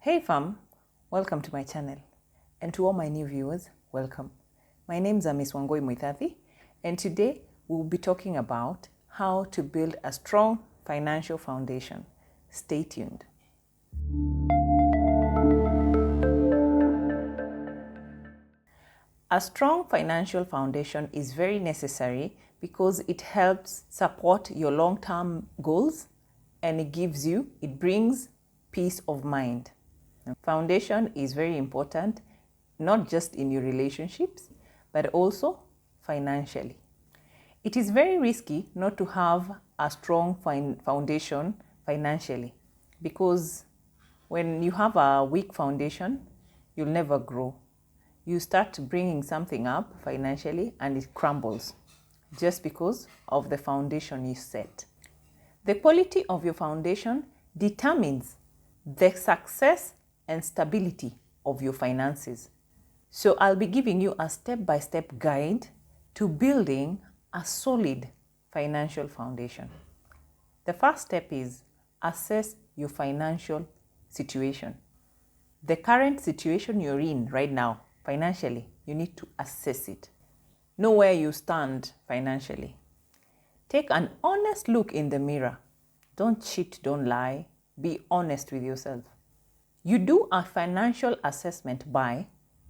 Hey fam, welcome to my channel, and to all my new viewers, welcome. My name is Miss Wangoi Muithathi, and today we'll be talking about how to build a strong financial foundation. Stay tuned. A strong financial foundation is very necessary because it helps support your long-term goals and it brings peace of mind. Foundation is very important, not just in your relationships, but also financially. It is very risky not to have a strong foundation financially, because when you have a weak foundation, you'll never grow. You start bringing something up financially and it crumbles just because of the foundation you set. The quality of your foundation determines the success and stability of your finances. So I'll be giving you a step-by-step guide to building a solid financial foundation. The first step is assess your financial situation. The current situation you're in right now, financially, you need to assess it. Know where you stand financially. Take an honest look in the mirror. Don't cheat, don't lie. Be honest with yourself. You do a financial assessment by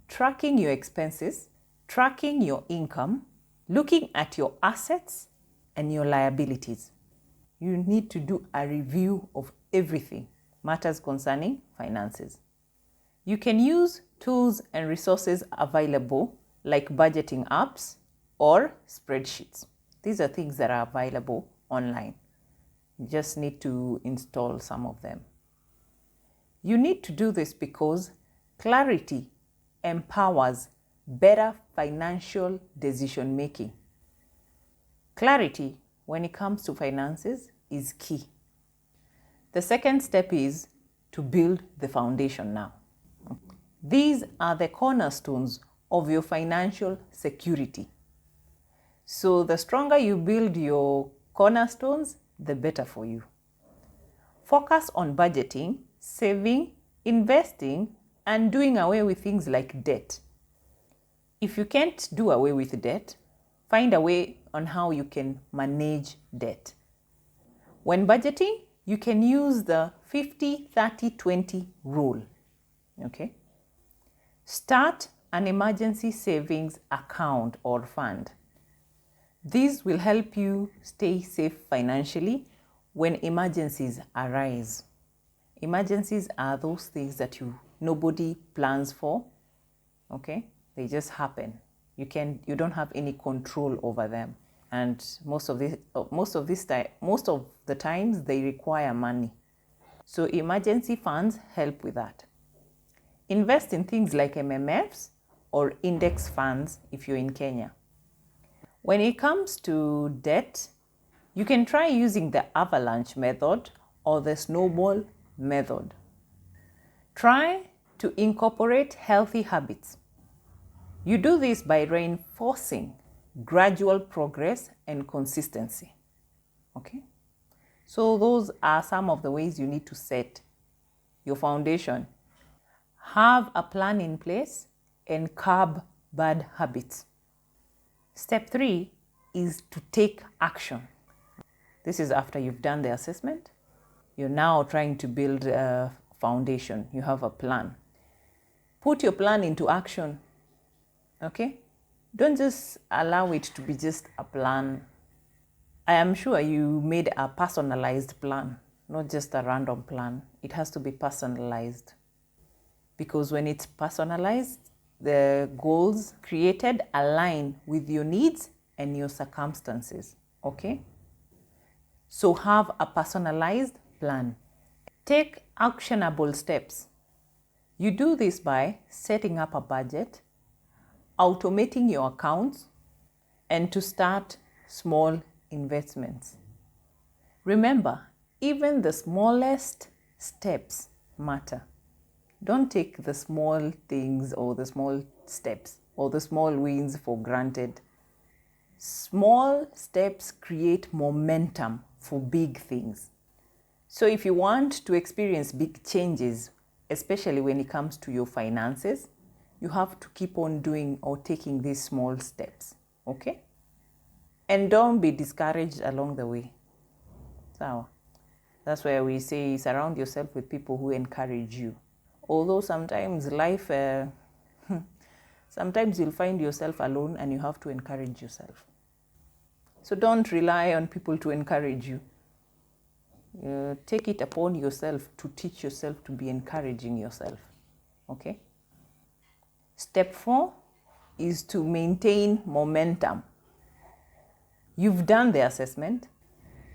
tracking your expenses, tracking your income, looking at your assets and your liabilities. You need to do a review of everything, matters concerning finances. You can use tools and resources available like budgeting apps or spreadsheets. These are things that are available online. You just need to install some of them. You need to do this because clarity empowers better financial decision making. Clarity when it comes to finances is key. The second step is to build the foundation now. These are the cornerstones of your financial security. So the stronger you build your cornerstones, the better for you. Focus on budgeting, saving, investing, and doing away with things like debt. If you can't do away with debt, find a way on how you can manage debt. When budgeting, you can use the 50-30-20 rule. Okay? Start an emergency savings account or fund. This will help you stay safe financially when emergencies arise. Emergencies are those things that nobody plans for, okay? They just happen. You don't have any control over them, and most of the times they require money. So emergency funds help with that. Invest in things like MMFs or index funds if you're in Kenya. When it comes to debt, you can try using the avalanche method or the snowball method. Try to incorporate healthy habits. You do this by reinforcing gradual progress and consistency. Okay? So those are some of the ways you need to set your foundation. Have a plan in place and curb bad habits. Step 3 is to take action. This is after you've done the assessment. You're now trying to build a foundation. You have a plan. Put your plan into action. Okay? Don't just allow it to be just a plan. I am sure you made a personalized plan, not just a random plan. It has to be personalized. Because when it's personalized, the goals created align with your needs and your circumstances. Okay? So have a personalized plan. Take actionable steps. You do this by setting up a budget, automating your accounts, and to start small investments. Remember, even the smallest steps matter. Don't take the small things or the small steps or the small wins for granted. Small steps create momentum for big things. So if you want to experience big changes especially when it comes to your finances, you have to keep on doing or taking these small steps, okay? And don't be discouraged along the way. So that's why we say surround yourself with people who encourage you. Although sometimes life, sometimes you'll find yourself alone and you have to encourage yourself. So don't rely on people to encourage you. Take it upon yourself to teach yourself to be encouraging yourself, okay? Step 4 is to maintain momentum. You've done the assessment.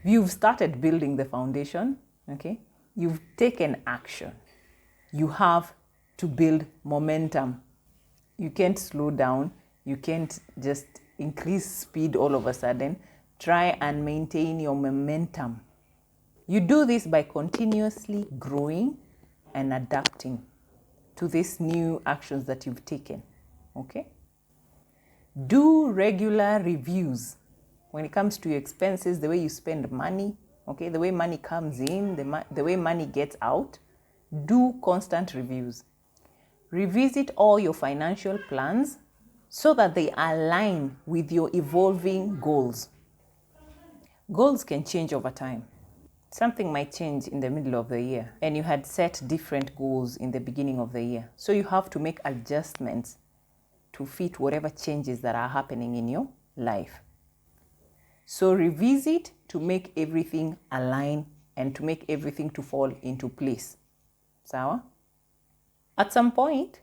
You've started building the foundation, okay? You've taken action. You have to build momentum. You can't slow down. You can't just increase speed all of a sudden. Try and maintain your momentum. You do this by continuously growing and adapting to these new actions that you've taken, okay? Do regular reviews when it comes to your expenses, the way you spend money, okay? The way money comes in, the way money gets out. Do constant reviews. Revisit all your financial plans so that they align with your evolving goals. Goals can change over time. Something might change in the middle of the year and you had set different goals in the beginning of the year. So you have to make adjustments to fit whatever changes that are happening in your life. So revisit to make everything align and to make everything to fall into place. Sawa? At some point,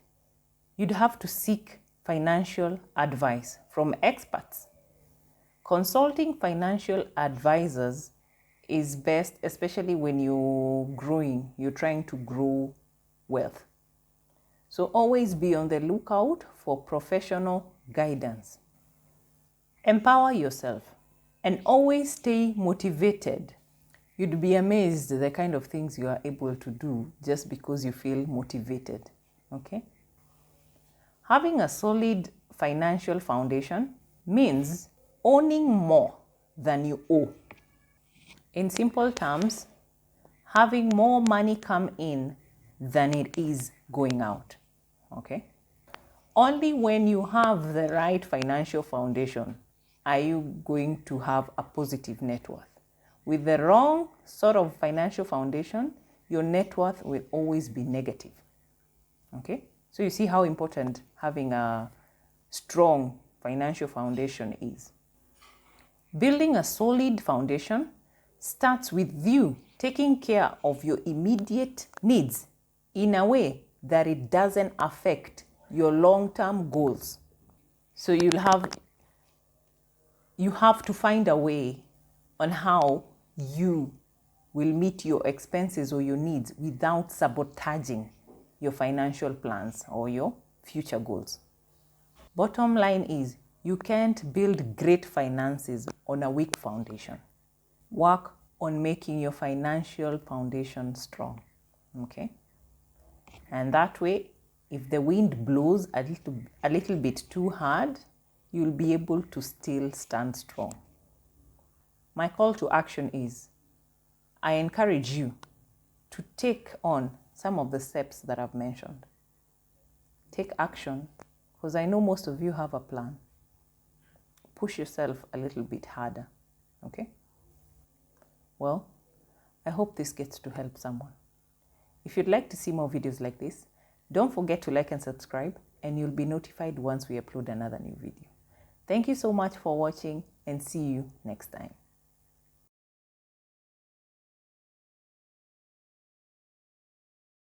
you'd have to seek financial advice from experts. Consulting financial advisors is best, especially when you're growing, you're trying to grow wealth. So always be on the lookout for professional guidance. Empower yourself and always stay motivated. You'd be amazed the kind of things you are able to do just because you feel motivated, okay? Having a solid financial foundation means owning more than you owe. In simple terms, having more money come in than it is going out, okay? Only when you have the right financial foundation are you going to have a positive net worth. With the wrong sort of financial foundation, your net worth will always be negative, okay? So you see how important having a strong financial foundation is. Building a solid foundation starts with you taking care of your immediate needs in a way that it doesn't affect your long-term goals. So you have to find a way on how you will meet your expenses or your needs without sabotaging your financial plans or your future goals. Bottom line is, you can't build great finances on a weak foundation. Work on making your financial foundation strong, okay? And that way, if the wind blows a little bit too hard, you'll be able to still stand strong. My call to action is, I encourage you to take on some of the steps that I've mentioned. Take action, because I know most of you have a plan. Push yourself a little bit harder, okay? Well, I hope this gets to help someone. If you'd like to see more videos like this, don't forget to like and subscribe, and you'll be notified once we upload another new video. Thank you so much for watching, and see you next time.